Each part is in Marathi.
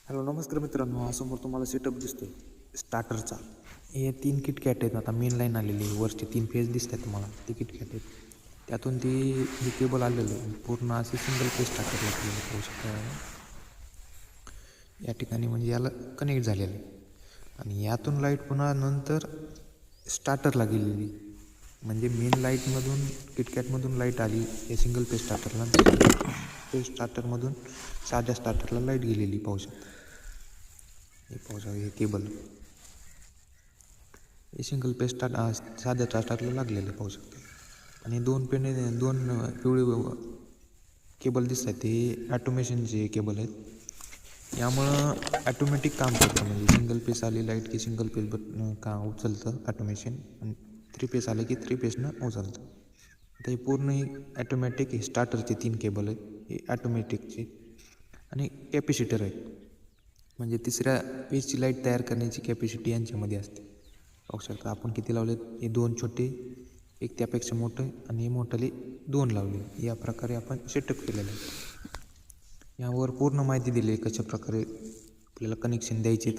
हॅलो नमस्कार मित्रांनो, समोर तुम्हाला सेटअप दिसतोय स्टार्टरचा. हे 3 किटकॅट आहेत. आता मेन लाईन आलेली आहे, वरचे 3 फेज दिसत आहेत तुम्हाला, ते किटकॅट आहेत. त्यातून ती हे केबल आलेलं आहे, पूर्ण असे सिंगल फेज स्टार्टर लागलेलं पाहू शकता या ठिकाणी, म्हणजे याला कनेक्ट झालेलं आहे. आणि यातून लाईट पुन्हा नंतर स्टार्टरला गेलेली, म्हणजे मेन लाईटमधून किटकॅटमधून लाईट आली या सिंगल फेज स्टार्टरला, फेज स्टार्टरमधून साध्या स्टार्टरला लाईट गेलेली पाहू शकता. हे पाहू शकता, हे केबल हे सिंगल पेज साध्या स्टार्टरला लागलेले पाहू शकता. आणि दोन पिवळे केबल दिसत आहेत, ते ॲटोमेशनचे केबल आहेत. यामुळं ॲटोमॅटिक काम करतं, म्हणजे सिंगल पेज आली लाईट की सिंगल पेज का उचलतं ॲटोमेशन, आणि 3 पेज आले की 3 पेजनं उचलतं. आता हे पूर्ण हे ॲटोमॅटिक, हे स्टार्टरचे 3 केबल आहेत, हे ॲटोमॅटिकचे. आणि कॅपॅसिटर आहेत, म्हणजे तिसऱ्या पेजची लाईट तयार करण्याची कॅपॅसिटी यांच्यामध्ये असते. पाहू शकता आपण किती लावलेत. हे 2 छोटे, एक त्यापेक्षा मोठं, आणि हे मोठाले 2 लावले. या प्रकारे आपण सेटअप केलेलं आहे. यावर पूर्ण माहिती दिली आहे, कशा प्रकारे आपल्याला कनेक्शन द्यायचे,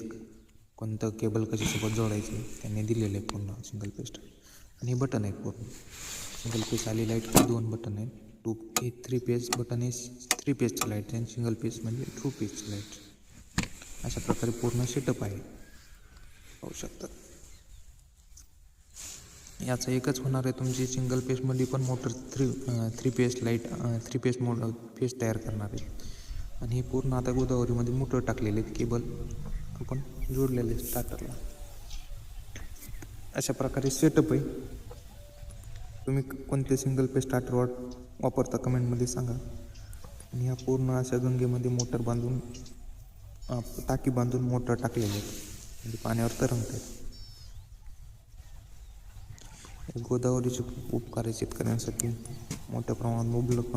कोणतं केबल कशासोबत जोडायचे, त्यांनी दिलेलं आहे पूर्ण सिंगल पेज. आणि हे बटन आहेत पूर्ण सिंगल पेज आली लाईट, 2 बटन आहेत. 3 पेज बटन आहे 3 पेजची लाईट, आणि सिंगल पेज म्हणजे 2 पेजची लाईट. अशा प्रकारे पूर्ण सेटअप आहे, पाहू शकता. याचा एकच होणार आहे, तुमची सिंगल पेजमध्ये पण motor 3 phase light 3 page page तयार करणार आहे. आणि हे पूर्ण आता गोदावरीमध्ये मोटर टाकलेले आहेत, केबल आपण जोडलेले स्टार्टरला. अशा प्रकारे सेटअप आहे. तुम्ही कोणते सिंगल पेज स्टार्टर वापरता कमेंटमध्ये सांगा. आणि ह्या पूर्ण अशा गंगेमध्ये मोटर बांधून, टाकी बांधून मोटर टाकलेली आहे, म्हणजे पाण्यावर तरंगत आहेत. गोदावरीचे खूप उपकार आहे शेतकऱ्यांसाठी, मोठ्या प्रमाणात मुबलक